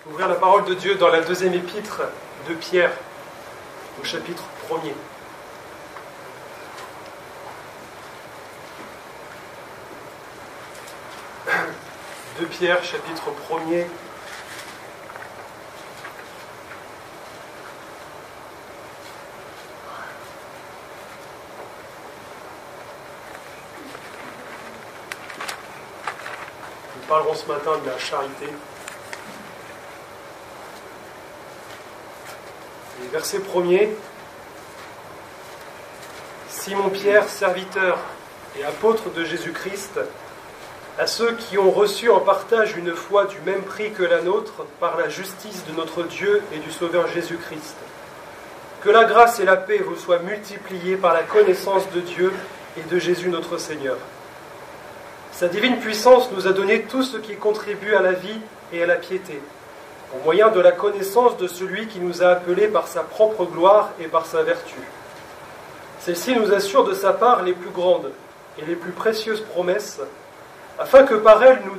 Ouvrir la parole de Dieu dans la deuxième épître de Pierre, au chapitre 1er. De Pierre, chapitre 1er. Nous parlerons ce matin de la charité. Et verset 1er. Simon-Pierre, serviteur et apôtre de Jésus-Christ, à ceux qui ont reçu en partage une foi du même prix que la nôtre par la justice de notre Dieu et du Sauveur Jésus-Christ. Que la grâce et la paix vous soient multipliées par la connaissance de Dieu et de Jésus notre Seigneur. Sa divine puissance nous a donné tout ce qui contribue à la vie et à la piété, au moyen de la connaissance de celui qui nous a appelés par sa propre gloire et par sa vertu. Celle-ci nous assure de sa part les plus grandes et les plus précieuses promesses, afin que par elles vous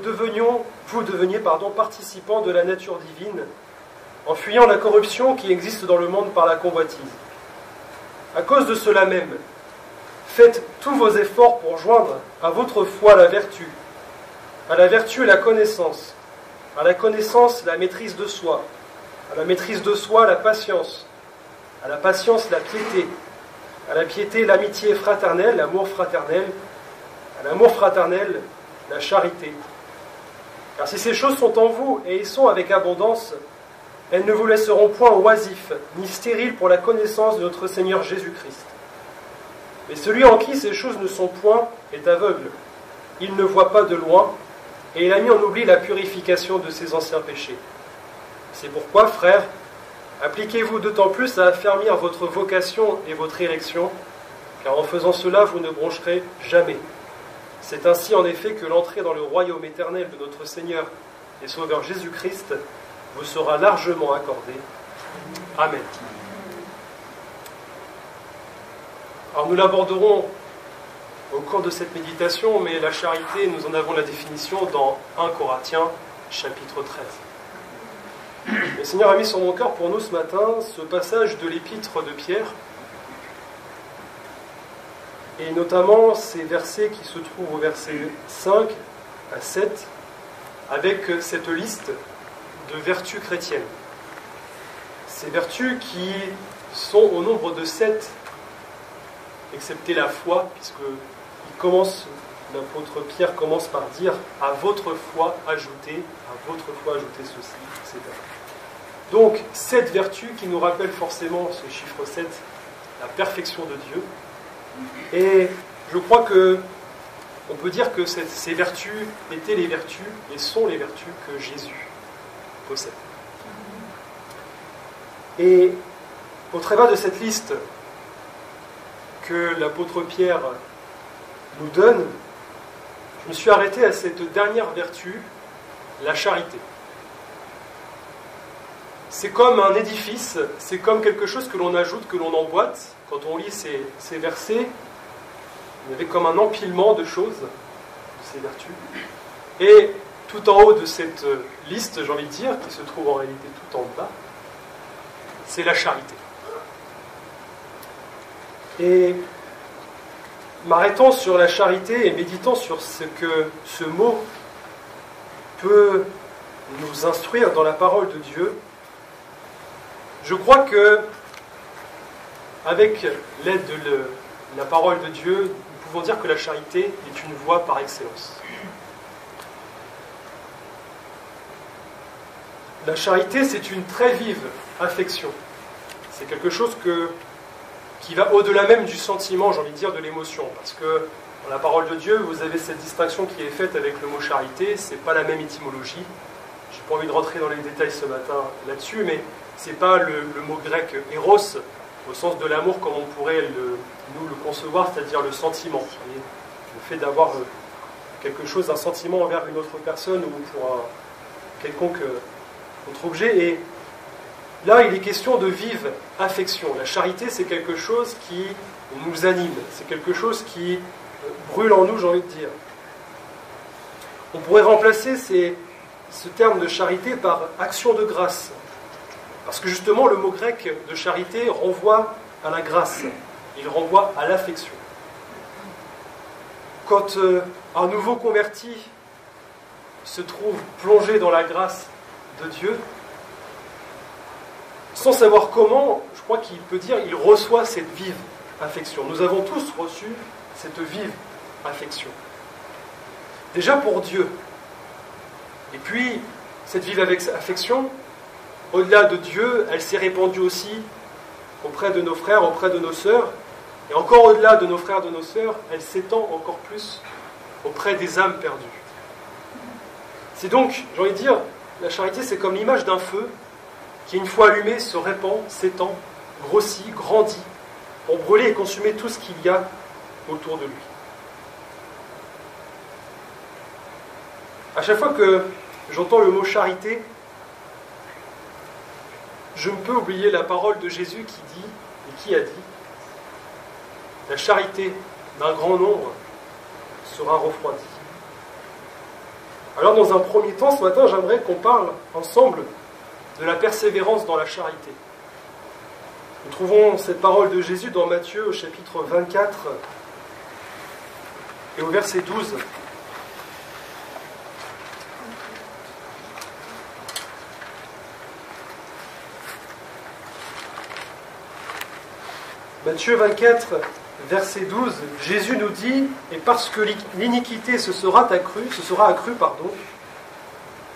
deveniez participants de la nature divine, en fuyant la corruption qui existe dans le monde par la convoitise. À cause de cela même, faites tous vos efforts pour joindre à votre foi la vertu, à la vertu la connaissance, à la connaissance la maîtrise de soi, à la maîtrise de soi la patience, à la patience la piété, à la piété l'amitié fraternelle, l'amour fraternel, à l'amour fraternel la charité. Car si ces choses sont en vous et y sont avec abondance, elles ne vous laisseront point oisifs, ni stériles pour la connaissance de notre Seigneur Jésus-Christ. Mais celui en qui ces choses ne sont point est aveugle. Il ne voit pas de loin, et il a mis en oubli la purification de ses anciens péchés. C'est pourquoi, frères, appliquez-vous d'autant plus à affermir votre vocation et votre élection, car en faisant cela, vous ne broncherez jamais. C'est ainsi en effet que l'entrée dans le royaume éternel de notre Seigneur et Sauveur Jésus-Christ vous sera largement accordée. Amen. Alors nous l'aborderons au cours de cette méditation, mais la charité, nous en avons la définition dans 1 Corinthiens, chapitre 13. Le Seigneur a mis sur mon cœur pour nous ce matin ce passage de l'épître de Pierre, et notamment ces versets qui se trouvent au verset 5 à 7, avec cette liste de vertus chrétiennes. Ces vertus qui sont au nombre de 7, excepté la foi, puisque l'apôtre Pierre commence par dire « à votre foi ajoutez ceci », etc. Donc, 7 vertus qui nous rappellent forcément ce chiffre 7, la perfection de Dieu. Et je crois que on peut dire que ces vertus étaient les vertus et sont les vertus que Jésus possède. Et au travers de cette liste que l'apôtre Pierre nous donne, je me suis arrêté à cette dernière vertu, la charité. C'est comme un édifice, c'est comme quelque chose que l'on ajoute, que l'on emboîte. Quand on lit ces versets, il y avait comme un empilement de choses, de ces vertus. Et tout en haut de cette liste, j'ai envie de dire, qui se trouve en réalité tout en bas, c'est la charité. Et m'arrêtant sur la charité et méditant sur ce que ce mot peut nous instruire dans la parole de Dieu, je crois que, avec l'aide de la parole de Dieu, nous pouvons dire que la charité est une voie par excellence. La charité, c'est une très vive affection. C'est quelque chose qui va au-delà même du sentiment, j'ai envie de dire, de l'émotion. Parce que dans la parole de Dieu, vous avez cette distinction qui est faite avec le mot charité. Ce n'est pas la même étymologie. Je n'ai pas envie de rentrer dans les détails ce matin là-dessus, mais ce n'est pas le mot grec eros, au sens de l'amour comme on pourrait nous le concevoir, c'est-à-dire le sentiment. Le fait d'avoir quelque chose, un sentiment envers une autre personne ou pour un quelconque autre objet. Et là, il est question de vive affection. La charité, c'est quelque chose qui nous anime, c'est quelque chose qui brûle en nous, j'ai envie de dire. On pourrait remplacer ce terme de charité par action de grâce. Parce que justement, le mot grec de charité renvoie à la grâce. Il renvoie à l'affection. Quand un nouveau converti se trouve plongé dans la grâce de Dieu, sans savoir comment, je crois qu'il peut dire, il reçoit cette vive affection. Nous avons tous reçu cette vive affection. Déjà pour Dieu. Et puis, cette vive affection, au-delà de Dieu, elle s'est répandue aussi auprès de nos frères, auprès de nos sœurs. Et encore au-delà de nos frères, de nos sœurs, elle s'étend encore plus auprès des âmes perdues. C'est donc, j'ai envie de dire, la charité, c'est comme l'image d'un feu qui, une fois allumé, se répand, s'étend, grossit, grandit, pour brûler et consumer tout ce qu'il y a autour de lui. À chaque fois que j'entends le mot charité, je ne peux oublier la parole de Jésus qui dit, et qui a dit, la charité d'un grand nombre sera refroidie. Alors dans un premier temps, ce matin, j'aimerais qu'on parle ensemble de la persévérance dans la charité. Nous trouvons cette parole de Jésus dans Matthieu au chapitre 24 et au verset 12. Matthieu 24, verset 12, Jésus nous dit, et parce que l'iniquité se sera accrue,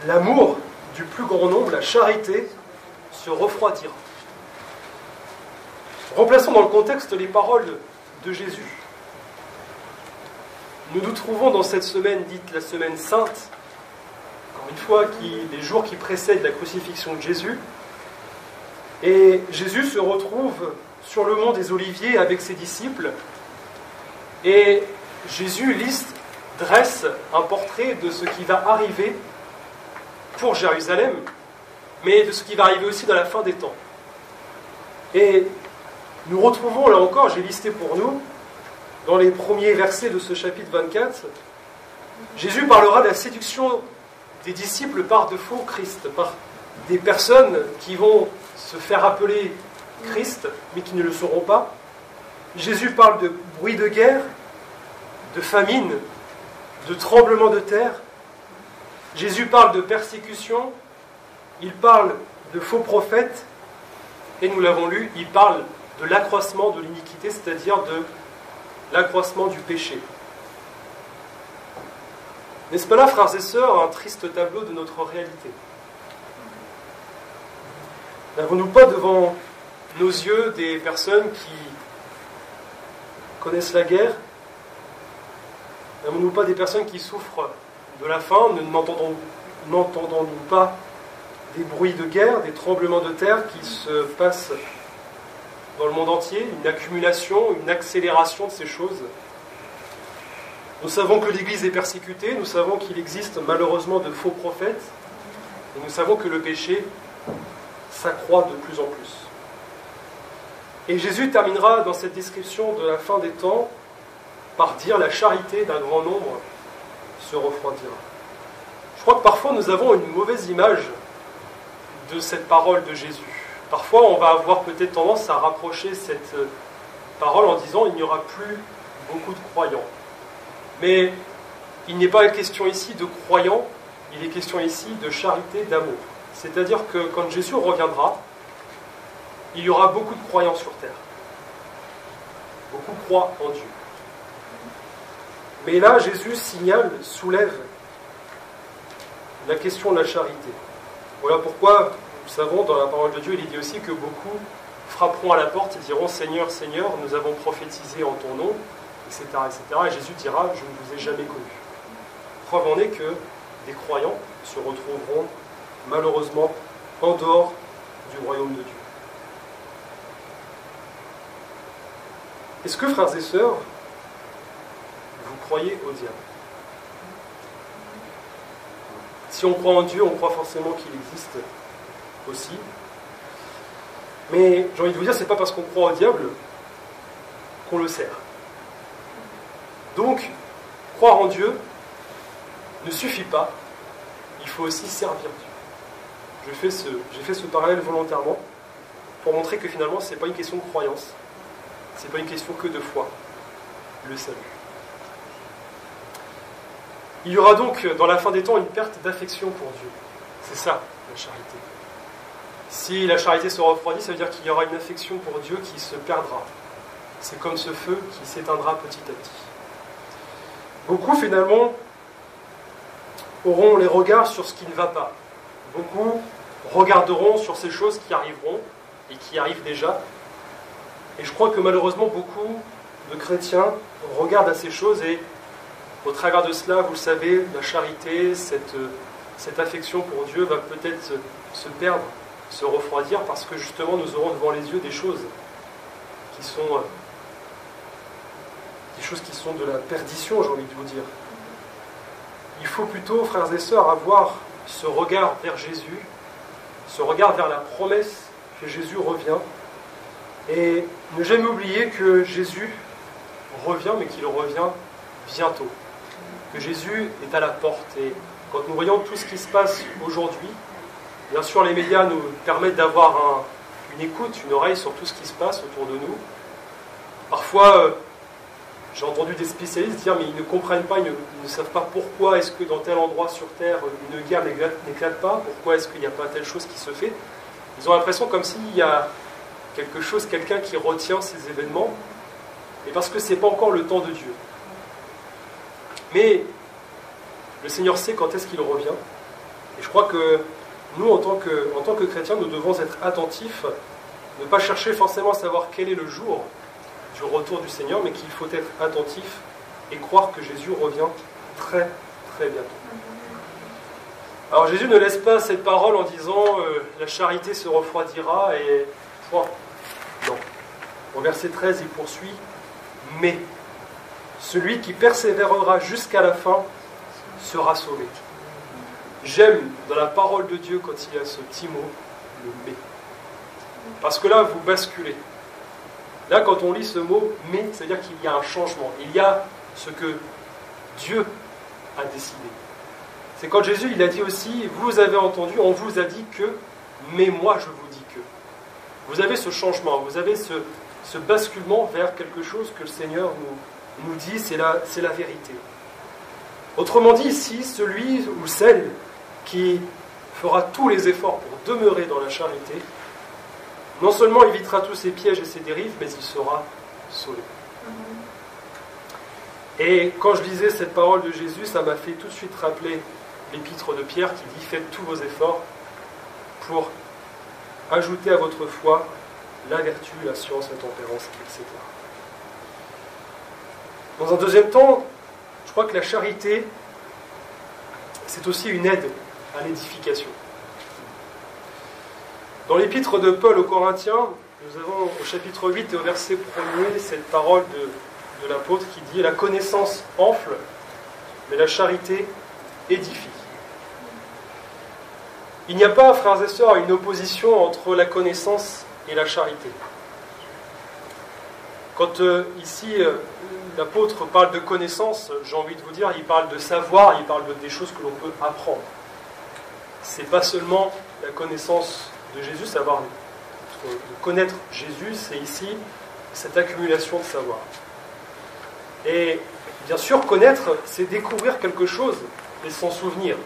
l'amour du plus grand nombre, la charité, se refroidira. Remplaçons dans le contexte les paroles de Jésus. Nous nous trouvons dans cette semaine dite la semaine sainte, encore une fois, les jours qui précèdent la crucifixion de Jésus. Et Jésus se retrouve sur le mont des Oliviers avec ses disciples. Et Jésus dresse un portrait de ce qui va arriver pour Jérusalem, mais de ce qui va arriver aussi dans la fin des temps. Et nous retrouvons, là encore, j'ai listé pour nous, dans les premiers versets de ce chapitre 24, Jésus parlera de la séduction des disciples par de faux Christ, par des personnes qui vont se faire appeler Christ, mais qui ne le seront pas. Jésus parle de bruit de guerre, de famine, de tremblement de terre. Jésus parle de persécution, il parle de faux prophètes, et nous l'avons lu, il parle de l'accroissement de l'iniquité, c'est-à-dire de l'accroissement du péché. N'est-ce pas là, frères et sœurs, un triste tableau de notre réalité? N'avons-nous pas devant nos yeux des personnes qui connaissent la guerre? N'avons-nous pas des personnes qui souffrent de la faim? N'entendons-nous pas des bruits de guerre, des tremblements de terre qui se passent dans le monde entier, une accumulation, une accélération de ces choses? Nous savons que l'Église est persécutée, nous savons qu'il existe malheureusement de faux prophètes, et nous savons que le péché s'accroît de plus en plus. Et Jésus terminera dans cette description de la fin des temps par dire la charité d'un grand nombre se refroidira. Je crois que parfois nous avons une mauvaise image de cette parole de Jésus. Parfois on va avoir peut-être tendance à rapprocher cette parole en disant il n'y aura plus beaucoup de croyants. Mais il n'est pas question ici de croyants, il est question ici de charité, d'amour. C'est-à-dire que quand Jésus reviendra, il y aura beaucoup de croyants sur terre. Beaucoup croient en Dieu. Mais là, Jésus soulève la question de la charité. Voilà pourquoi, nous savons, dans la parole de Dieu, il est dit aussi que beaucoup frapperont à la porte et diront « Seigneur, Seigneur, nous avons prophétisé en ton nom », etc., etc. Et Jésus dira « Je ne vous ai jamais connu ». Preuve en est que des croyants se retrouveront malheureusement en dehors du royaume de Dieu. Est-ce que, frères et sœurs, vous croyez au diable? Si on croit en Dieu, on croit forcément qu'il existe aussi. Mais j'ai envie de vous dire, c'est pas parce qu'on croit au diable qu'on le sert. Donc, croire en Dieu ne suffit pas. Il il faut aussi servir Dieu. J'ai fait ce parallèle volontairement pour montrer que finalement, ce n'est pas une question de croyance, ce n'est pas une question que de foi, le salut. Il y aura donc, dans la fin des temps, une perte d'affection pour Dieu. C'est ça, la charité. Si la charité se refroidit, ça veut dire qu'il y aura une affection pour Dieu qui se perdra. C'est comme ce feu qui s'éteindra petit à petit. Beaucoup, finalement, auront les regards sur ce qui ne va pas. Beaucoup regarderont sur ces choses qui arriveront et qui arrivent déjà. Et je crois que malheureusement, beaucoup de chrétiens regardent à ces choses et au travers de cela, vous le savez, la charité, cette affection pour Dieu va peut-être se perdre, se refroidir, parce que justement nous aurons devant les yeux des choses qui sont de la perdition, j'ai envie de vous dire. Il faut plutôt, frères et sœurs, avoir ce regard vers Jésus, ce regard vers la promesse que Jésus revient, et ne jamais oublier que Jésus revient, mais qu'il revient bientôt. Que Jésus est à la porte. Et quand nous voyons tout ce qui se passe aujourd'hui, bien sûr les médias nous permettent d'avoir une écoute, une oreille sur tout ce qui se passe autour de nous. Parfois, j'ai entendu des spécialistes dire mais ils ne comprennent pas, ils ne savent pas pourquoi est-ce que dans tel endroit sur Terre une guerre n'éclate pas, pourquoi est-ce qu'il n'y a pas telle chose qui se fait. Ils ont l'impression comme s'il y a quelque chose, quelqu'un qui retient ces événements, et parce que ce n'est pas encore le temps de Dieu. Mais le Seigneur sait quand est-ce qu'il revient. Et je crois que nous, en tant que chrétiens, nous devons être attentifs, ne pas chercher forcément à savoir quel est le jour du retour du Seigneur, mais qu'il faut être attentif et croire que Jésus revient très, très bientôt. Alors Jésus ne laisse pas cette parole en disant la charité se refroidira et point. Non. Au verset 13, il poursuit, mais celui qui persévérera jusqu'à la fin sera sauvé. J'aime dans la parole de Dieu quand il y a ce petit mot, le mais. Parce que là, vous basculez. Là, quand on lit ce mot mais, c'est-à-dire qu'il y a un changement. Il y a ce que Dieu a décidé. C'est quand Jésus il a dit aussi, vous avez entendu, on vous a dit que, mais moi je vous dis que. Vous avez ce changement, vous avez ce basculement vers quelque chose que le Seigneur nous dit, c'est la vérité. Autrement dit, ici, celui ou celle qui fera tous les efforts pour demeurer dans la charité, non seulement évitera tous ses pièges et ses dérives, mais il sera sauvé. Et quand je lisais cette parole de Jésus, ça m'a fait tout de suite rappeler l'épître de Pierre qui dit « Faites tous vos efforts pour ajouter à votre foi la vertu, la science, la tempérance, etc. » Dans un deuxième temps, je crois que la charité, c'est aussi une aide à l'édification. Dans l'épître de Paul aux Corinthiens, nous avons au chapitre 8 et au verset 1er cette parole de l'apôtre qui dit « La connaissance enfle, mais la charité édifie. » Il n'y a pas, frères et sœurs, une opposition entre la connaissance et la charité. Quand ici l'apôtre parle de connaissance, j'ai envie de vous dire, il parle de savoir, il parle des choses que l'on peut apprendre. Ce n'est pas seulement la connaissance de Jésus, savoir de connaître Jésus, c'est ici cette accumulation de savoir. Et bien sûr, connaître, c'est découvrir quelque chose et s'en souvenir.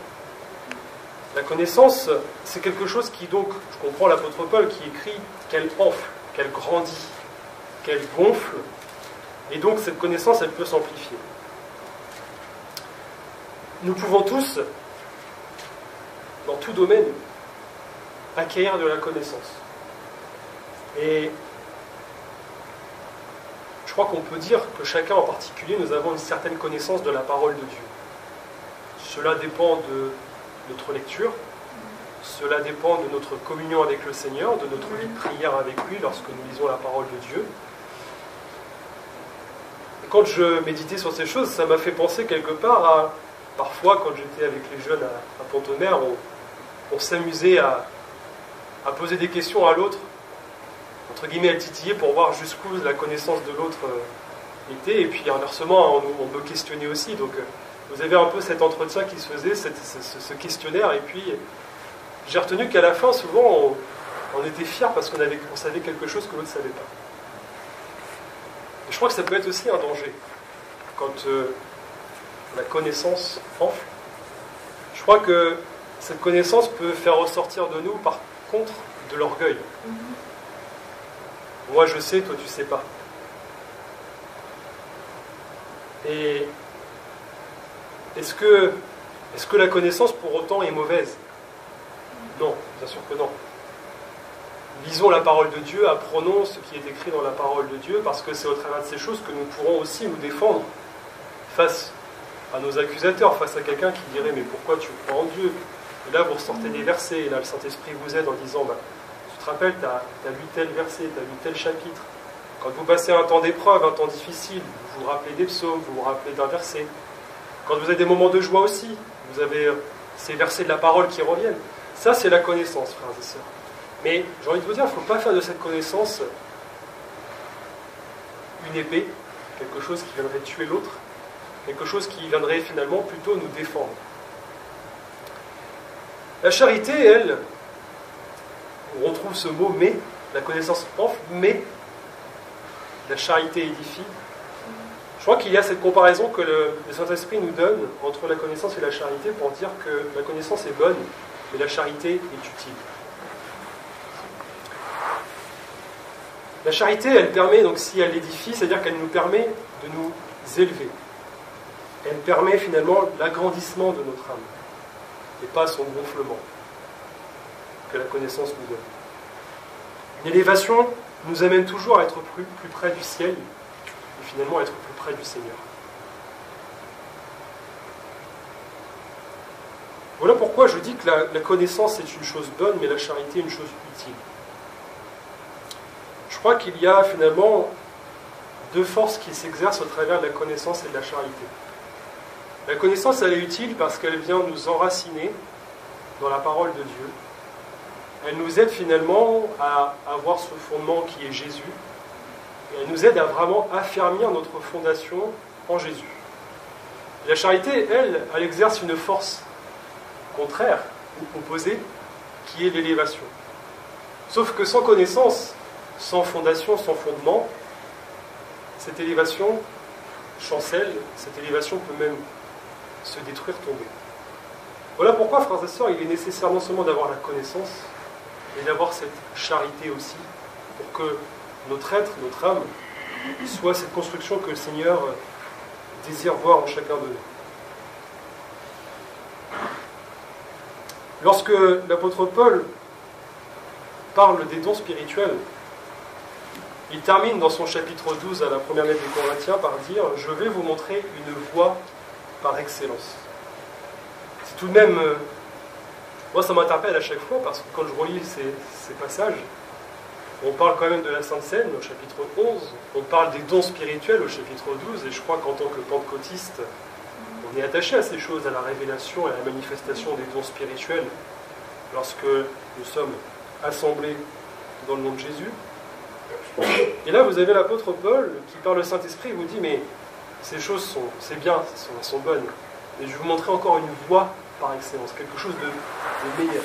La connaissance, c'est quelque chose qui, donc, je comprends l'apôtre Paul qui écrit qu'elle enfle, qu'elle grandit, qu'elle gonfle, et donc cette connaissance, elle peut s'amplifier. Nous pouvons tous, dans tout domaine, acquérir de la connaissance. Et je crois qu'on peut dire que chacun en particulier, nous avons une certaine connaissance de la parole de Dieu. Cela dépend de notre lecture, cela dépend de notre communion avec le Seigneur, de notre vie de prière avec lui lorsque nous lisons la parole de Dieu. Et quand je méditais sur ces choses, ça m'a fait penser quelque part à, parfois quand j'étais avec les jeunes à Pont-au-Mer, on s'amusait à poser des questions à l'autre, entre guillemets à titiller pour voir jusqu'où la connaissance de l'autre était, et puis inversement on me questionnait aussi, donc vous avez un peu cet entretien qui se faisait, ce questionnaire, et puis j'ai retenu qu'à la fin, souvent, on était fiers parce qu'on savait quelque chose que l'autre ne savait pas. Et je crois que ça peut être aussi un danger, quand la connaissance enfle. Je crois que cette connaissance peut faire ressortir de nous, par contre, de l'orgueil. Moi je sais, toi tu sais pas. Et est-ce que la connaissance pour autant est mauvaise? Non, bien sûr que non. Lisons la parole de Dieu, apprenons ce qui est écrit dans la parole de Dieu, parce que c'est au travers de ces choses que nous pourrons aussi nous défendre face à nos accusateurs, face à quelqu'un qui dirait « mais pourquoi tu crois en Dieu ?» Et là vous ressortez des versets, et là le Saint-Esprit vous aide en disant « tu te rappelles, tu as lu tel verset, tu as lu tel chapitre. Quand vous passez un temps d'épreuve, un temps difficile, vous vous rappelez des psaumes, vous vous rappelez d'un verset. Quand vous avez des moments de joie aussi, vous avez ces versets de la parole qui reviennent. Ça, c'est la connaissance, frères et sœurs. Mais j'ai envie de vous dire, il ne faut pas faire de cette connaissance une épée, quelque chose qui viendrait tuer l'autre, quelque chose qui viendrait finalement plutôt nous défendre. La charité, elle, on retrouve ce mot « mais », la connaissance enfle, mais la charité édifie. Je crois qu'il y a cette comparaison que le Saint-Esprit nous donne entre la connaissance et la charité pour dire que la connaissance est bonne, mais la charité est utile. La charité, elle permet, donc si elle édifie, c'est-à-dire qu'elle nous permet de nous élever. Elle permet finalement l'agrandissement de notre âme, et pas son gonflement que la connaissance nous donne. Une élévation nous amène toujours à être plus près du ciel, et finalement à être plus près du Seigneur. Voilà pourquoi je dis que la connaissance est une chose bonne, mais la charité est une chose utile. Je crois qu'il y a finalement deux forces qui s'exercent au travers de la connaissance et de la charité. La connaissance, elle est utile parce qu'elle vient nous enraciner dans la parole de Dieu. Elle nous aide finalement à avoir ce fondement qui est Jésus. Et elle nous aide à vraiment affermir notre fondation en Jésus. Et la charité, elle exerce une force contraire ou opposée, qui est l'élévation. Sauf que sans connaissance, sans fondation, sans fondement, cette élévation chancelle, cette élévation peut même se détruire, tomber. Voilà pourquoi, frères et sœurs, il est nécessaire non seulement d'avoir la connaissance, mais d'avoir cette charité aussi, pour que notre être, notre âme, soit cette construction que le Seigneur désire voir en chacun de nous. Lorsque l'apôtre Paul parle des dons spirituels, il termine dans son chapitre 12 à la première lettre des Corinthiens par dire « Je vais vous montrer une voie par excellence ». C'est tout de même... moi, ça m'interpelle à chaque fois, parce que quand je relis ces passages, on parle quand même de la Sainte Seine, au chapitre 11, on parle des dons spirituels au chapitre 12, et je crois qu'en tant que pentecôtiste, on est attaché à ces choses, à la révélation et à la manifestation des dons spirituels, lorsque nous sommes assemblés dans le nom de Jésus. Et là, vous avez l'apôtre Paul qui, par le Saint-Esprit, vous dit « Mais ces choses c'est bien, elles sont bonnes, mais je vais vous montrer encore une voie par excellence, quelque chose de meilleur. »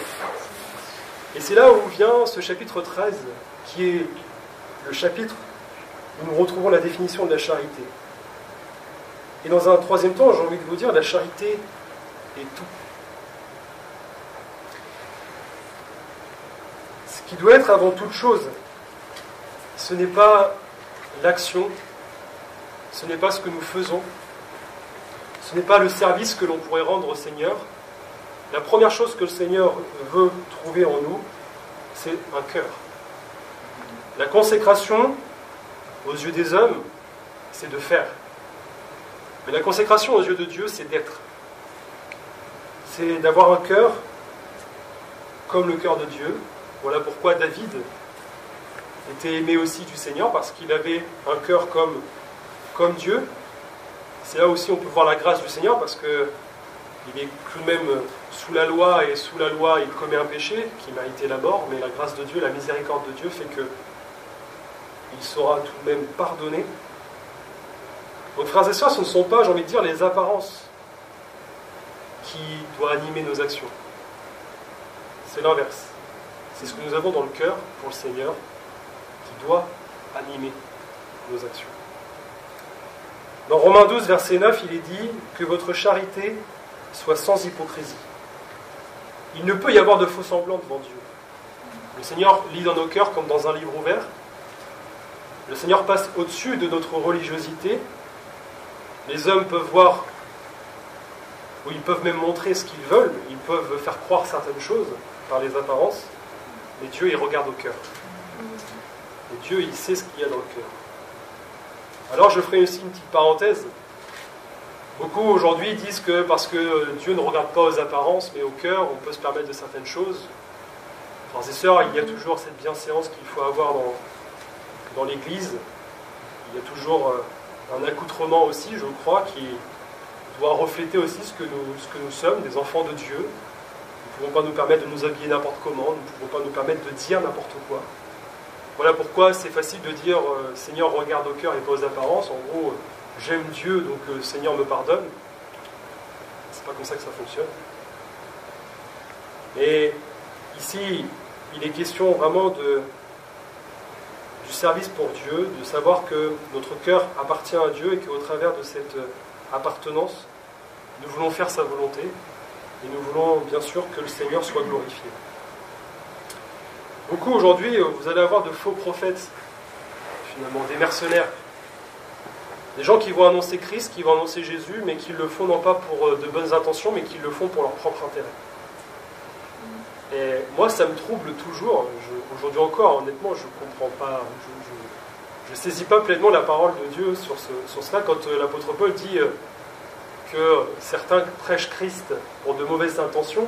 Et c'est là où vient ce chapitre 13, qui est le chapitre où nous retrouvons la définition de la charité. Et dans un troisième temps, j'ai envie de vous dire, la charité est tout. Ce qui doit être avant toute chose, ce n'est pas l'action, ce n'est pas ce que nous faisons, ce n'est pas le service que l'on pourrait rendre au Seigneur. La première chose que le Seigneur veut trouver en nous, c'est un cœur. La consécration, aux yeux des hommes, c'est de faire. Mais la consécration aux yeux de Dieu, c'est d'être. C'est d'avoir un cœur comme le cœur de Dieu. Voilà pourquoi David était aimé aussi du Seigneur, parce qu'il avait un cœur comme Dieu. C'est là aussi on peut voir la grâce du Seigneur, parce qu'il est tout de même sous la loi, et sous la loi il commet un péché qui méritait la mort, mais la grâce de Dieu, la miséricorde de Dieu fait que il sera tout de même pardonné. Donc frères et sœurs, ce ne sont pas, j'ai envie de dire, les apparences qui doit animer nos actions. C'est l'inverse. C'est ce que nous avons dans le cœur pour le Seigneur qui doit animer nos actions. Dans Romains 12, verset 9, il est dit que votre charité soit sans hypocrisie. Il ne peut y avoir de faux semblants devant Dieu. Le Seigneur lit dans nos cœurs comme dans un livre ouvert. Le Seigneur passe au-dessus de notre religiosité. Les hommes peuvent voir, ou ils peuvent même montrer ce qu'ils veulent, ils peuvent faire croire certaines choses par les apparences, mais Dieu, il regarde au cœur. Et Dieu, il sait ce qu'il y a dans le cœur. Alors je ferai aussi une petite parenthèse. Beaucoup aujourd'hui disent que parce que Dieu ne regarde pas aux apparences, mais au cœur, on peut se permettre de certaines choses. Frères et sœurs, il y a toujours cette bienséance qu'il faut avoir dans l'Église. Il y a toujours un accoutrement aussi, je crois, qui doit refléter aussi ce que nous sommes, des enfants de Dieu. Nous ne pouvons pas nous permettre de nous habiller n'importe comment, nous ne pouvons pas nous permettre de dire n'importe quoi. Voilà pourquoi c'est facile de dire Seigneur, regarde au cœur et pas aux apparences. En gros, j'aime Dieu, donc Seigneur me pardonne. C'est pas comme ça que ça fonctionne. Mais ici, il est question vraiment du service pour Dieu, de savoir que notre cœur appartient à Dieu et qu'au travers de cette appartenance, nous voulons faire sa volonté et nous voulons bien sûr que le Seigneur soit glorifié. Beaucoup aujourd'hui, vous allez avoir de faux prophètes, finalement, des mercenaires. Des gens qui vont annoncer Christ, qui vont annoncer Jésus, mais qui le font non pas pour de bonnes intentions, mais qui le font pour leur propre intérêt. Et moi, ça me trouble toujours. Aujourd'hui encore, honnêtement, je ne comprends pas, je ne saisis pas pleinement la parole de Dieu sur cela. Quand l'apôtre Paul dit que certains prêchent Christ pour de mauvaises intentions,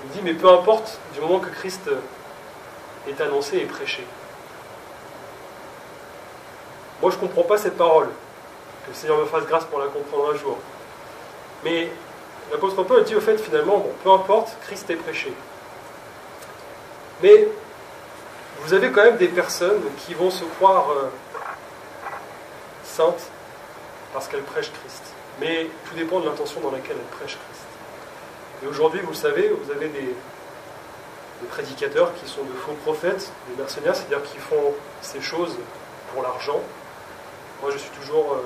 il dit, mais peu importe, du moment que Christ est annoncé et prêché. Moi, je ne comprends pas cette parole. Que le Seigneur me fasse grâce pour la comprendre un jour. Mais l'apôtre Paul dit au fait, finalement, bon, peu importe, Christ est prêché. Mais vous avez quand même des personnes qui vont se croire saintes parce qu'elles prêchent Christ. Mais tout dépend de l'intention dans laquelle elles prêchent Christ. Et aujourd'hui, vous le savez, vous avez des prédicateurs qui sont de faux prophètes, des mercenaires, c'est-à-dire qui font ces choses pour l'argent. Moi, je suis toujours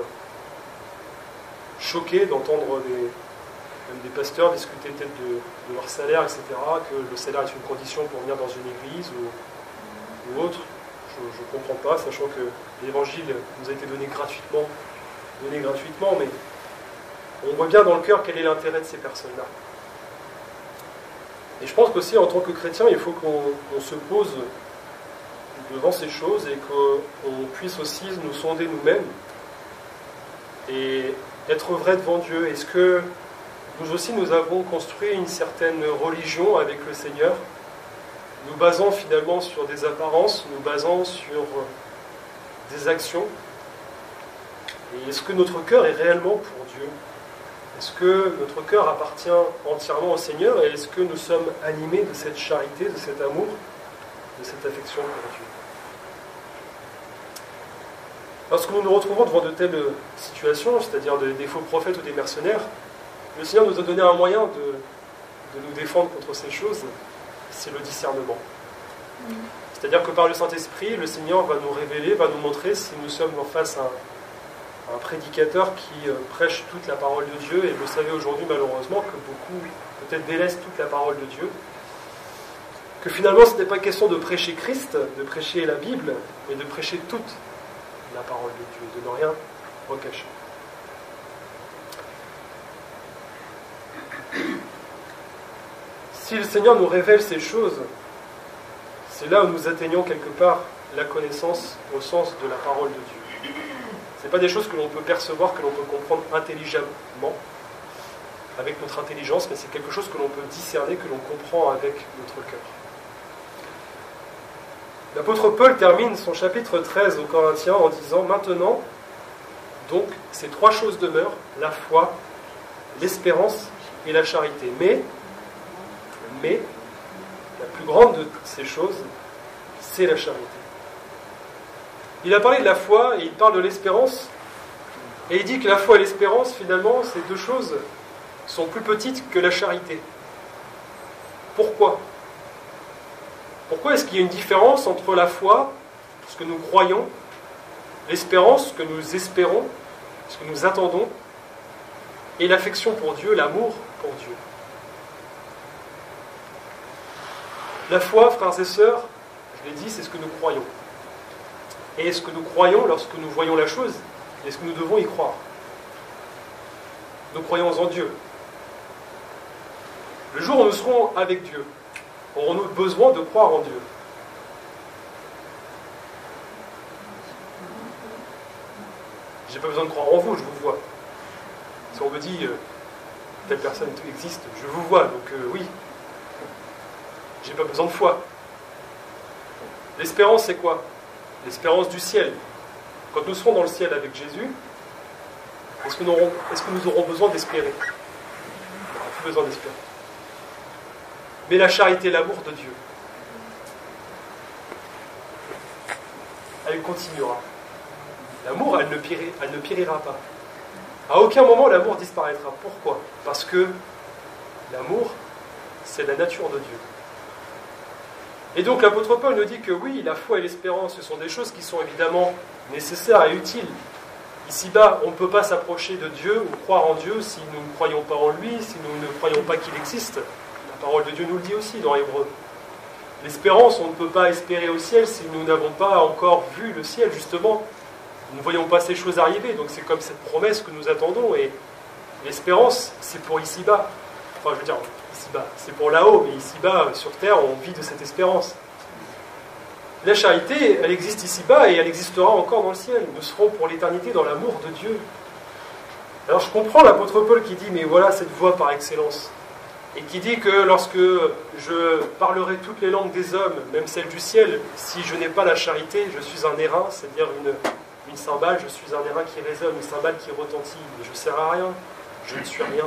choqué d'entendre même des pasteurs discuter peut-être de leur salaire, etc., que le salaire est une condition pour venir dans une église ou autre. Je ne comprends pas, sachant que l'évangile nous a été donné gratuitement, mais on voit bien dans le cœur quel est l'intérêt de ces personnes-là. Et je pense qu'aussi, en tant que chrétien, il faut qu'on se pose devant ces choses et qu'on puisse aussi nous sonder nous-mêmes et être vrai devant Dieu. Est-ce que nous aussi, nous avons construit une certaine religion avec le Seigneur, nous basant finalement sur des apparences, nous basant sur des actions? Et est-ce que notre cœur est réellement pour Dieu? Est-ce que notre cœur appartient entièrement au Seigneur et est-ce que nous sommes animés de cette charité, de cet amour, de cette affection pour Dieu? Lorsque nous nous retrouvons devant de telles situations, c'est-à-dire des faux prophètes ou des mercenaires, le Seigneur nous a donné un moyen de nous défendre contre ces choses, c'est le discernement. C'est-à-dire que par le Saint-Esprit, le Seigneur va nous révéler, va nous montrer si nous sommes en face à un prédicateur qui prêche toute la parole de Dieu, et vous savez aujourd'hui malheureusement que beaucoup peut-être délaissent toute la parole de Dieu, que finalement ce n'est pas question de prêcher Christ, de prêcher la Bible, mais de prêcher toute la parole de Dieu, de ne rien recacher. Si le Seigneur nous révèle ces choses, c'est là où nous atteignons quelque part la connaissance au sens de la parole de Dieu. Ce n'est pas des choses que l'on peut percevoir, que l'on peut comprendre intelligemment, avec notre intelligence, mais c'est quelque chose que l'on peut discerner, que l'on comprend avec notre cœur. L'apôtre Paul termine son chapitre 13 aux Corinthiens en disant « Maintenant, donc, ces trois choses demeurent, la foi, l'espérance et la charité. Mais la plus grande de ces choses, c'est la charité. » Il a parlé de la foi et il parle de l'espérance. Et il dit que la foi et l'espérance, finalement, c'est deux choses sont plus petites que la charité. Pourquoi? Pourquoi est-ce qu'il y a une différence entre la foi, ce que nous croyons, l'espérance, ce que nous espérons, ce que nous attendons, et l'affection pour Dieu, l'amour pour Dieu? La foi, frères et sœurs, je l'ai dit, c'est ce que nous croyons. Et est-ce que nous croyons lorsque nous voyons la chose? Est-ce que nous devons y croire? Nous croyons en Dieu. Le jour où nous serons avec Dieu, aurons-nous besoin de croire en Dieu? J'ai pas besoin de croire en vous, je vous vois. Si on me dit telle personne existe, je vous vois, donc oui. J'ai pas besoin de foi. L'espérance, c'est quoi? L'espérance du ciel. Quand nous serons dans le ciel avec Jésus, est-ce que nous aurons besoin d'espérer? On n'aura plus besoin d'espérer. Mais la charité, l'amour de Dieu, elle continuera. L'amour, elle ne périra pas. À aucun moment, l'amour disparaîtra. Pourquoi? Parce que l'amour, c'est la nature de Dieu. Et donc l'apôtre Paul nous dit que oui, la foi et l'espérance, ce sont des choses qui sont évidemment nécessaires et utiles. Ici-bas, on ne peut pas s'approcher de Dieu ou croire en Dieu si nous ne croyons pas en lui, si nous ne croyons pas qu'il existe. La parole de Dieu nous le dit aussi dans Hébreux. L'espérance, on ne peut pas espérer au ciel si nous n'avons pas encore vu le ciel, justement. Nous ne voyons pas ces choses arriver, donc c'est comme cette promesse que nous attendons. Et l'espérance, c'est pour ici-bas. Enfin, je veux dire, ici-bas, c'est pour là-haut, mais ici-bas, sur terre, on vit de cette espérance. La charité, elle existe ici-bas et elle existera encore dans le ciel. Nous serons pour l'éternité dans l'amour de Dieu. Alors je comprends l'apôtre Paul qui dit, mais voilà cette voie par excellence. Et qui dit que lorsque je parlerai toutes les langues des hommes, même celles du ciel, si je n'ai pas la charité, je suis un airain, c'est-à-dire une cymbale, je suis un airain qui résonne, une cymbale qui retentit, mais je ne sers à rien, je ne suis rien.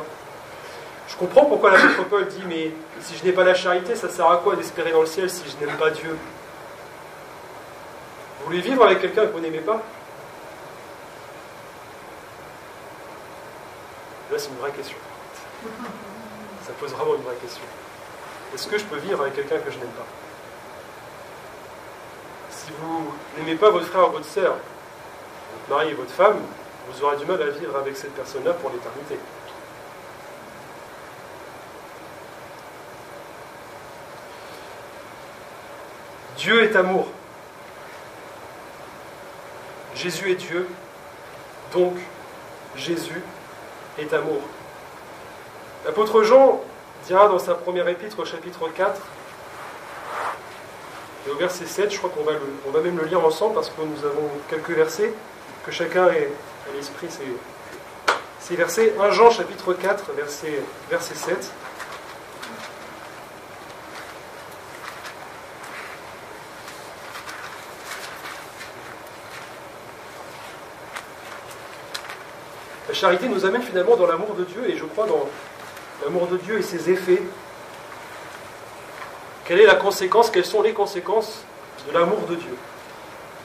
Je comprends pourquoi l'apôtre Paul dit, mais si je n'ai pas la charité, ça sert à quoi d'espérer dans le ciel si je n'aime pas Dieu? Vous voulez vivre avec quelqu'un que vous n'aimez pas? Là, c'est une vraie question. Ça pose vraiment une vraie question. Est-ce que je peux vivre avec quelqu'un que je n'aime pas? Si vous n'aimez pas votre frère ou votre sœur, votre mari et votre femme, vous aurez du mal à vivre avec cette personne-là pour l'éternité. Dieu est amour. Jésus est Dieu, donc Jésus est amour. L'apôtre Jean dira dans sa première épître au chapitre 4 et au verset 7, je crois qu'on va même le lire ensemble parce que nous avons quelques versets, que chacun ait à l'esprit ces versets. 1 Jean chapitre 4, verset 7. La charité nous amène finalement dans l'amour de Dieu, et je crois dans l'amour de Dieu et ses effets. Quelle est la conséquence, quelles sont les conséquences de l'amour de Dieu?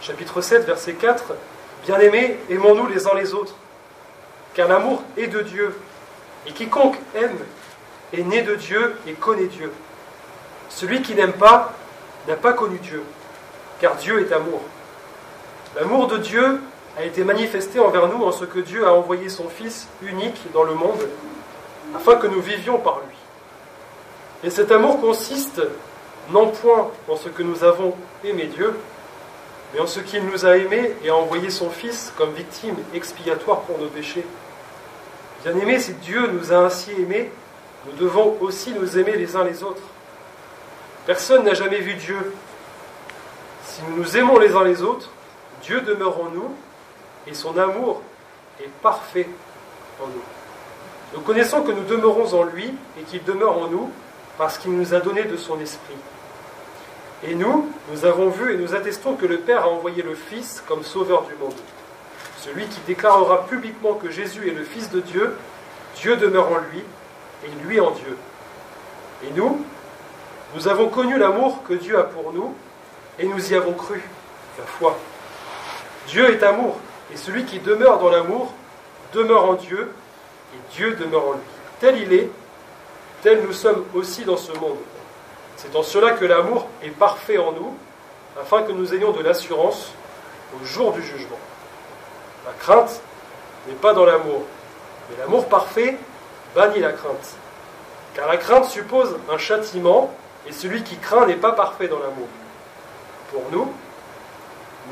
Chapitre 7, verset 4. Bien-aimés, aimons-nous les uns les autres, car l'amour est de Dieu, et quiconque aime est né de Dieu et connaît Dieu. Celui qui n'aime pas n'a pas connu Dieu, car Dieu est amour. L'amour de Dieu a été manifesté envers nous en ce que Dieu a envoyé son Fils unique dans le monde, afin que nous vivions par lui. Et cet amour consiste non point en ce que nous avons aimé Dieu, mais en ce qu'il nous a aimés et a envoyé son Fils comme victime expiatoire pour nos péchés. Bien-aimés, si Dieu nous a ainsi aimés, nous devons aussi nous aimer les uns les autres. Personne n'a jamais vu Dieu. Si nous nous aimons les uns les autres, Dieu demeure en nous, et son amour est parfait en nous. Nous connaissons que nous demeurons en lui et qu'il demeure en nous parce qu'il nous a donné de son esprit. Et nous avons vu et nous attestons que le Père a envoyé le Fils comme sauveur du monde. Celui qui déclarera publiquement que Jésus est le Fils de Dieu, Dieu demeure en lui et lui en Dieu. Et nous avons connu l'amour que Dieu a pour nous et nous y avons cru, la foi. Dieu est amour. Et celui qui demeure dans l'amour demeure en Dieu, et Dieu demeure en lui. tel il est, tel nous sommes aussi dans ce monde. C'est en cela que l'amour est parfait en nous, afin que nous ayons de l'assurance au jour du jugement. La crainte n'est pas dans l'amour, mais l'amour parfait bannit la crainte. Car la crainte suppose un châtiment, et celui qui craint n'est pas parfait dans l'amour. Pour nous,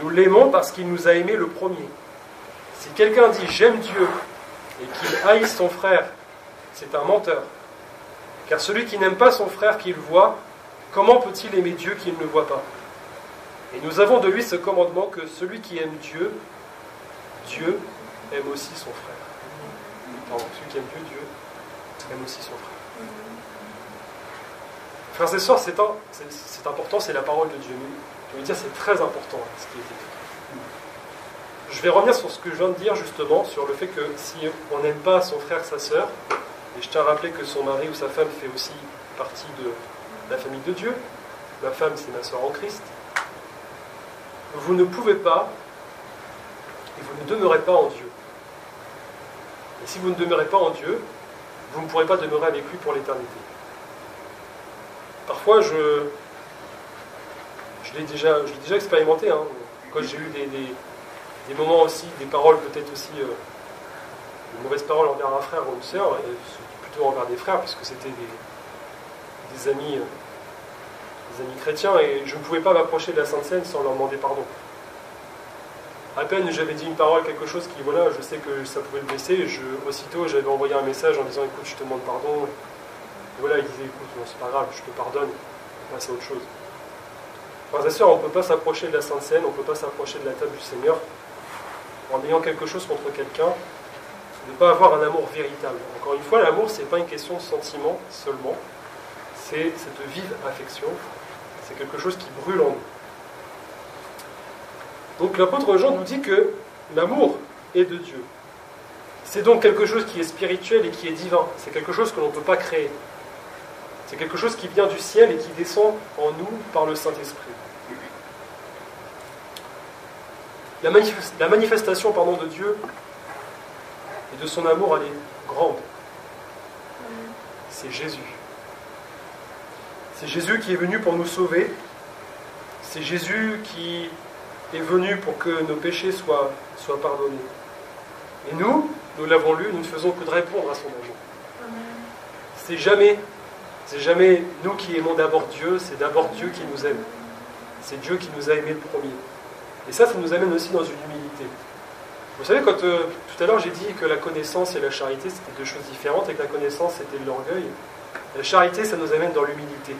nous l'aimons parce qu'il nous a aimés le premier. Si quelqu'un dit « j'aime Dieu » et qu'il haïsse son frère, c'est un menteur. Car celui qui n'aime pas son frère qu'il voit, comment peut-il aimer Dieu qu'il ne voit pas? Et nous avons de lui ce commandement que celui qui aime Dieu, Dieu aime aussi son frère. Pardon, celui qui aime Dieu, Dieu aime aussi son frère. Frères et sœurs, c'est important, c'est la parole de Dieu. Je veux dire, c'est très important ce qui est écrit. Je vais revenir sur ce que je viens de dire justement, sur le fait que si on n'aime pas son frère, sa sœur, et je tiens à rappeler que son mari ou sa femme fait aussi partie de la famille de Dieu, ma femme c'est ma sœur en Christ, vous ne pouvez pas, et vous ne demeurez pas en Dieu. Et si vous ne demeurez pas en Dieu, vous ne pourrez pas demeurer avec lui pour l'éternité. Parfois, je l'ai déjà expérimenté, hein, quand j'ai eu des moments aussi, des paroles peut-être aussi, de mauvaises paroles envers un frère ou une sœur, et plutôt envers des frères, puisque c'était des amis chrétiens, et je ne pouvais pas m'approcher de la Sainte Seine sans leur demander pardon. À peine j'avais dit une parole, quelque chose qui, voilà, je sais que ça pouvait le blesser, aussitôt j'avais envoyé un message en disant « écoute, je te demande pardon ». Et voilà, il disait « écoute, non, c'est pas grave, je te pardonne, on passe à autre chose ». Frères et sœurs, on ne peut pas s'approcher de la Sainte Seine, on ne peut pas s'approcher de la table du Seigneur en ayant quelque chose contre quelqu'un, de ne pas avoir un amour véritable. Encore une fois, l'amour, ce n'est pas une question de sentiment seulement, c'est cette vive affection, c'est quelque chose qui brûle en nous. Donc l'apôtre Jean nous dit que l'amour est de Dieu. C'est donc quelque chose qui est spirituel et qui est divin. C'est quelque chose que l'on ne peut pas créer. C'est quelque chose qui vient du ciel et qui descend en nous par le Saint-Esprit. La manifestation de Dieu et de son amour, elle est grande. C'est Jésus. C'est Jésus qui est venu pour nous sauver. C'est Jésus qui est venu pour que nos péchés soient pardonnés. Et nous l'avons lu, nous ne faisons que de répondre à son amour. C'est jamais nous qui aimons d'abord Dieu, c'est d'abord Dieu qui nous aime. C'est Dieu qui nous a aimés le premier. Et ça nous amène aussi dans une humilité. Vous savez, quand tout à l'heure j'ai dit que la connaissance et la charité c'était deux choses différentes et que la connaissance c'était de l'orgueil, la charité ça nous amène dans l'humilité.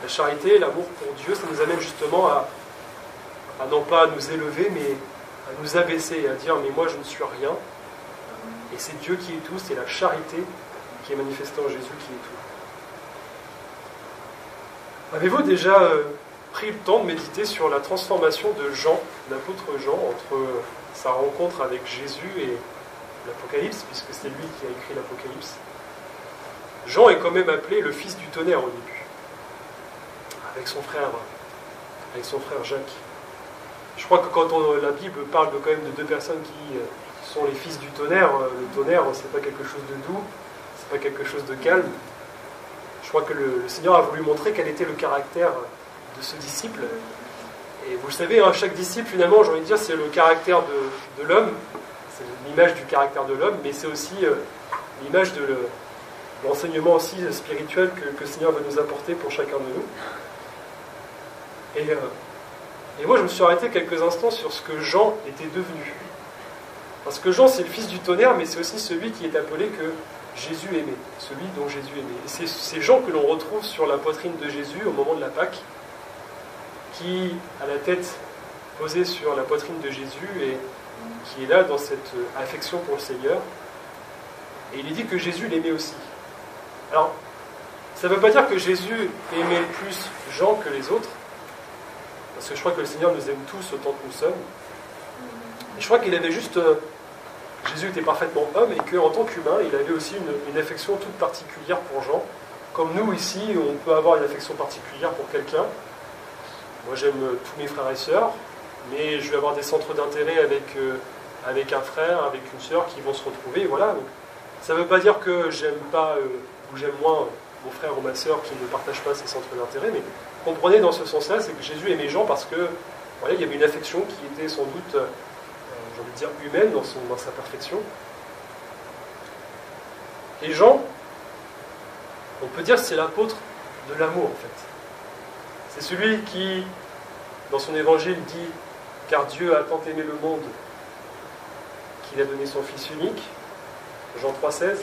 La charité, l'amour pour Dieu, ça nous amène justement à non pas à nous élever, mais à nous abaisser et à dire mais moi je ne suis rien. Et c'est Dieu qui est tout, c'est la charité qui est manifestée en Jésus qui est tout. Avez-vous déjà pris le temps de méditer sur la transformation de Jean, l'apôtre Jean, entre sa rencontre avec Jésus et l'Apocalypse, puisque c'est lui qui a écrit l'Apocalypse? Jean est quand même appelé le fils du tonnerre au début, avec son frère Jacques. Je crois que quand la Bible parle quand même de deux personnes qui sont les fils du tonnerre, le tonnerre, c'est pas quelque chose de doux, c'est pas quelque chose de calme. Je crois que le Seigneur a voulu montrer quel était le caractère de ce disciple. Et vous le savez, hein, chaque disciple, finalement, j'ai envie de dire, c'est le caractère de l'homme, c'est l'image du caractère de l'homme, mais c'est aussi l'image de l'enseignement aussi spirituel que le Seigneur va nous apporter pour chacun de nous. Et moi, je me suis arrêté quelques instants sur ce que Jean était devenu. Parce que Jean, c'est le fils du tonnerre, mais c'est aussi celui qui est appelé que Jésus aimait, celui dont Jésus aimait. Et c'est ces gens que l'on retrouve sur la poitrine de Jésus au moment de la Pâque, qui a la tête posée sur la poitrine de Jésus et qui est là dans cette affection pour le Seigneur. Et il est dit que Jésus l'aimait aussi. Alors, ça ne veut pas dire que Jésus aimait plus Jean que les autres, parce que je crois que le Seigneur nous aime tous autant que nous sommes. Et je crois qu'il avait juste... Jésus était parfaitement homme et qu'en tant qu'humain, il avait aussi une affection toute particulière pour Jean. Comme nous, ici, on peut avoir une affection particulière pour quelqu'un. Moi, j'aime tous mes frères et sœurs, mais je vais avoir des centres d'intérêt avec un frère, avec une sœur qui vont se retrouver. Voilà. Donc, Ça ne veut pas dire que j'aime pas ou j'aime moins mon frère ou ma sœur qui ne partage pas ses centres d'intérêt, mais comprenez dans ce sens-là, c'est que Jésus aimait Jean parce que voilà, il y avait une affection qui était sans doute, j'ai envie de dire, humaine dans sa perfection. Et Jean, on peut dire que c'est l'apôtre de l'amour en fait. C'est celui qui, dans son évangile, dit « Car Dieu a tant aimé le monde qu'il a donné son Fils unique », Jean 3,16.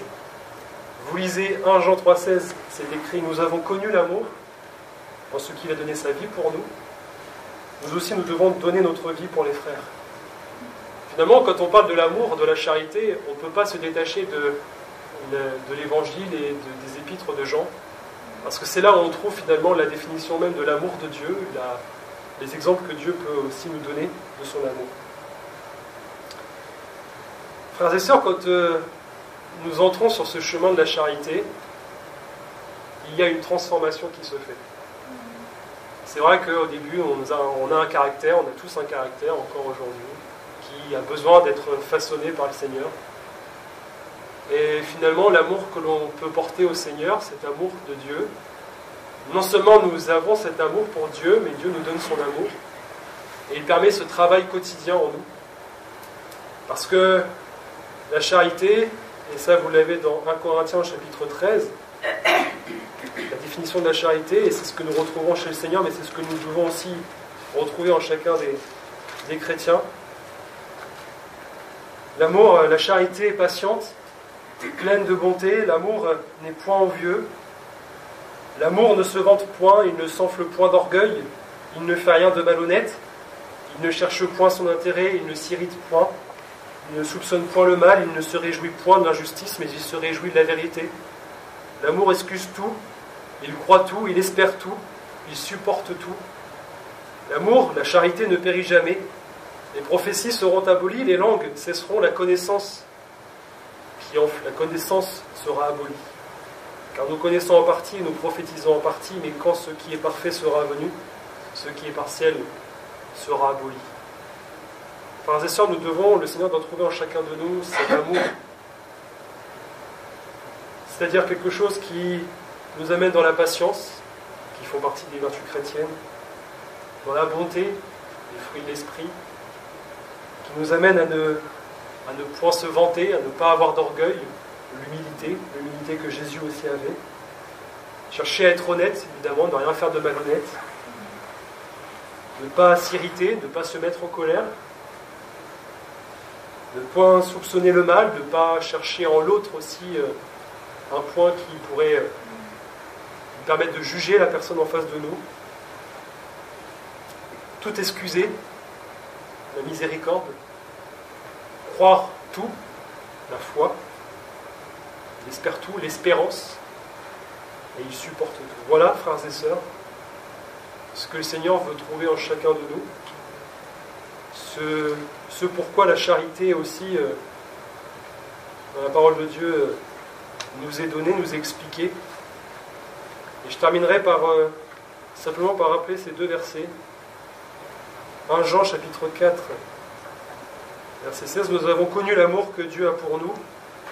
Vous lisez 1 Jean 3,16, c'est écrit « Nous avons connu l'amour en ce qu'il a donné sa vie pour nous. Nous aussi, nous devons donner notre vie pour les frères. » Finalement, quand on parle de l'amour, de la charité, on ne peut pas se détacher de l'évangile et des épîtres de Jean, parce que c'est là où on trouve finalement la définition même de l'amour de Dieu, les exemples que Dieu peut aussi nous donner de son amour. Frères et sœurs, quand nous entrons sur ce chemin de la charité, il y a une transformation qui se fait. C'est vrai qu'au début, on a un caractère, on a tous un caractère encore aujourd'hui, qui a besoin d'être façonné par le Seigneur. Et finalement, l'amour que l'on peut porter au Seigneur, cet amour de Dieu, non seulement nous avons cet amour pour Dieu, mais Dieu nous donne son amour. Et il permet ce travail quotidien en nous. Parce que la charité, et ça vous l'avez dans 1 Corinthiens chapitre 13, la définition de la charité, et c'est ce que nous retrouvons chez le Seigneur, mais c'est ce que nous devons aussi retrouver en chacun des chrétiens. L'amour, la charité est patiente, pleine de bonté, l'amour n'est point envieux, l'amour ne se vante point, il ne s'enfle point d'orgueil, il ne fait rien de malhonnête, il ne cherche point son intérêt, il ne s'irrite point, il ne soupçonne point le mal, il ne se réjouit point de l'injustice, mais il se réjouit de la vérité. L'amour excuse tout, il croit tout, il espère tout, il supporte tout. L'amour, la charité ne périt jamais. Les prophéties seront abolies, les langues cesseront, la connaissance la connaissance sera abolie. Car nous connaissons en partie, nous prophétisons en partie, mais quand ce qui est parfait sera venu, ce qui est partiel sera aboli. Frères et sœurs, le Seigneur doit trouver en chacun de nous cet amour. C'est-à-dire quelque chose qui nous amène dans la patience, qui font partie des vertus chrétiennes, dans la bonté, les fruits de l'esprit, qui nous amène à ne point se vanter, à ne pas avoir d'orgueil, l'humilité que Jésus aussi avait. Chercher à être honnête, évidemment, ne rien faire de malhonnête. Ne pas s'irriter, ne pas se mettre en colère. Ne point soupçonner le mal, ne pas chercher en l'autre aussi un point qui pourrait nous permettre de juger la personne en face de nous. Tout excuser, la miséricorde. Croire tout, la foi, il espère tout, l'espérance, et il supporte tout. Voilà, frères et sœurs, ce que le Seigneur veut trouver en chacun de nous, ce pourquoi la charité aussi, dans la parole de Dieu, nous est donnée, nous est expliquée. Et je terminerai simplement par rappeler ces deux versets. 1 Jean chapitre 4, verset 16, nous avons connu l'amour que Dieu a pour nous,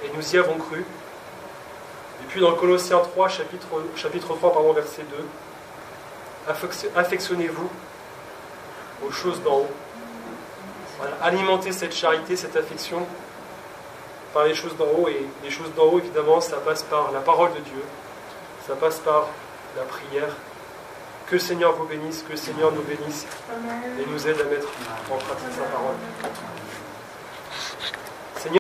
et nous y avons cru. Et puis dans Colossiens 3, chapitre 3, verset 2, affectionnez-vous aux choses d'en haut. Voilà, alimentez cette charité, cette affection par les choses d'en haut, et les choses d'en haut, évidemment, ça passe par la parole de Dieu, ça passe par la prière. Que le Seigneur vous bénisse, que le Seigneur nous bénisse et nous aide à mettre en pratique sa parole.